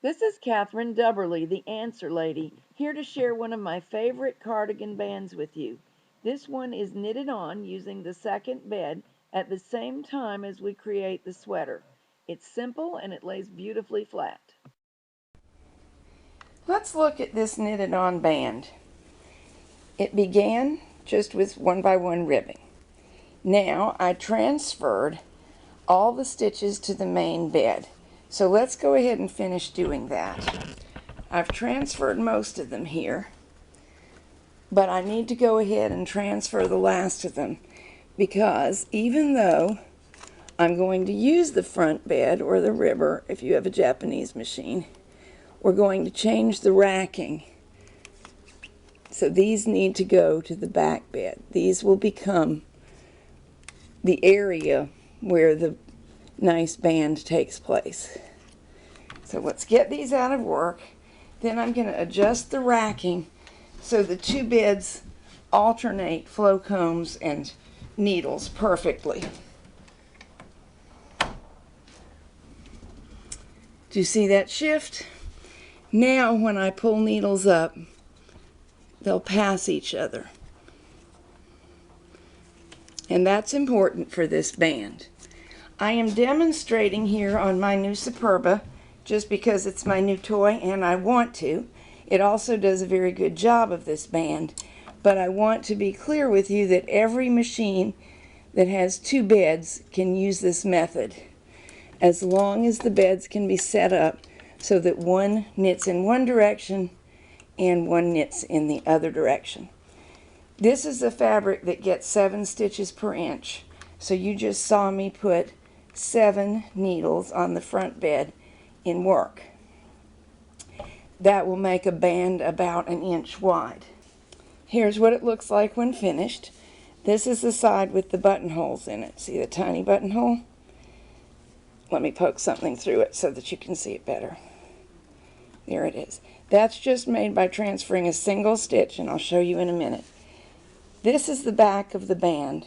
This is Catherine Dubberly, the Answer Lady, here to share one of my favorite cardigan bands with you. This one is knitted on using the second bed at the same time as we create the sweater. It's simple and it lays beautifully flat. Let's look at this knitted on band. It began just with 1x1 ribbing. Now I transferred all the stitches to the main bed. So let's go ahead and finish doing that. I've transferred most of them here, but I need to go ahead and transfer the last of them because even though I'm going to use the front bed or the ribber if you have a Japanese machine, we're going to change the racking. So these need to go to the back bed. These will become the area where the nice band takes place. So let's get these out of work. Then I'm going to adjust the racking so the two beds alternate flow combs and needles perfectly. Do you see that shift? Now when I pull needles up, they'll pass each other. And that's important for this band. I am demonstrating here on my new Superba just because it's my new toy and I want to. It also does a very good job of this band, but I want to be clear with you that every machine that has two beds can use this method as long as the beds can be set up so that one knits in one direction and one knits in the other direction. This is a fabric that gets 7 stitches per inch, so you just saw me put 7 needles on the front bed in work. That will make a band about 1 inch wide. Here's what it looks like when finished. This is the side with the buttonholes in it. See the tiny buttonhole? Let me poke something through it so that you can see it better. There it is. That's just made by transferring a single stitch, and I'll show you in a minute. This is the back of the band.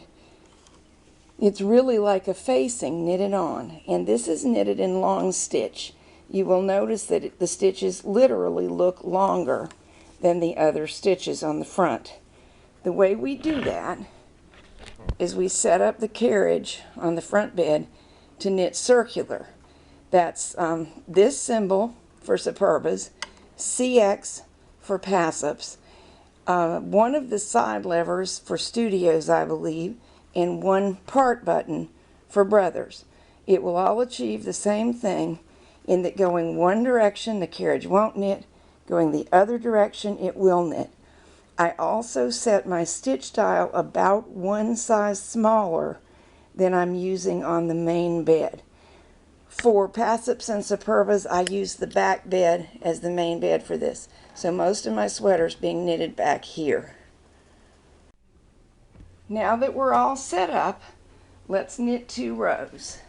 It's really like a facing knitted on, and this is knitted in long stitch. You will notice that the stitches literally look longer than the other stitches on the front. The way we do that is we set up the carriage on the front bed to knit circular. That's this symbol for Superbas, CX for pass-ups, one of the side levers for studios, I believe, and one part button for brothers. It will all achieve the same thing in that going one direction the carriage won't knit, going the other direction it will knit. I also set my stitch dial about one size smaller than I'm using on the main bed. For pass-ups and Superbas, I use the back bed as the main bed for this. So most of my sweaters being knitted back here. Now that we're all set up, let's knit 2 rows.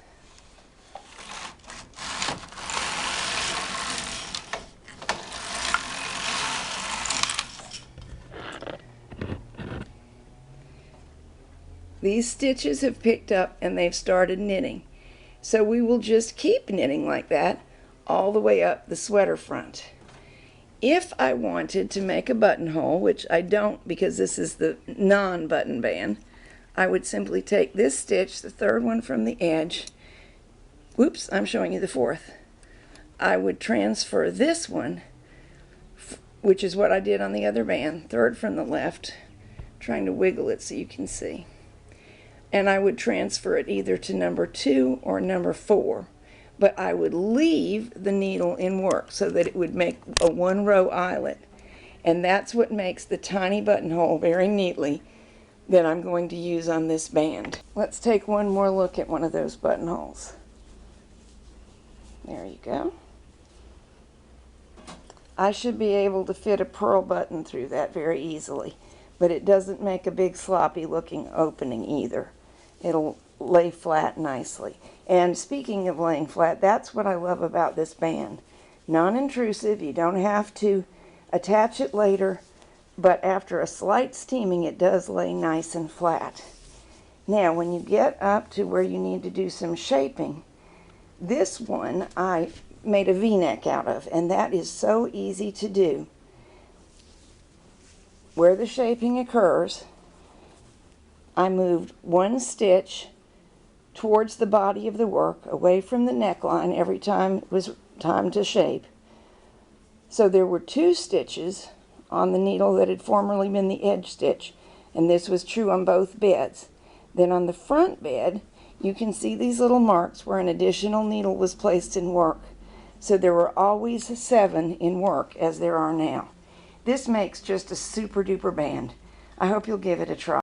These stitches have picked up and they've started knitting. So we will just keep knitting like that all the way up the sweater front. If I wanted to make a buttonhole, which I don't because this is the non-button band, I would simply take this stitch, the third one from the edge. Whoops, I'm showing you the fourth. I would transfer this one, which is what I did on the other band, third from the left, trying to wiggle it so you can see. And I would transfer it either to number 2 or number 4. But I would leave the needle in work so that it would make a 1-row eyelet. And that's what makes the tiny buttonhole very neatly that I'm going to use on this band. Let's take one more look at one of those buttonholes. There you go. I should be able to fit a purl button through that very easily, but it doesn't make a big sloppy looking opening either. It'll lay flat nicely. And speaking of laying flat, that's what I love about this band. Non-intrusive, you don't have to attach it later, but after a slight steaming it does lay nice and flat. Now when you get up to where you need to do some shaping, this one I made a V-neck out of, and that is so easy to do. Where the shaping occurs, I moved one stitch towards the body of the work, away from the neckline every time it was time to shape. So there were 2 stitches on the needle that had formerly been the edge stitch, and this was true on both beds. Then on the front bed, you can see these little marks where an additional needle was placed in work. So there were always 7 in work, as there are now. This makes just a super duper band. I hope you'll give it a try.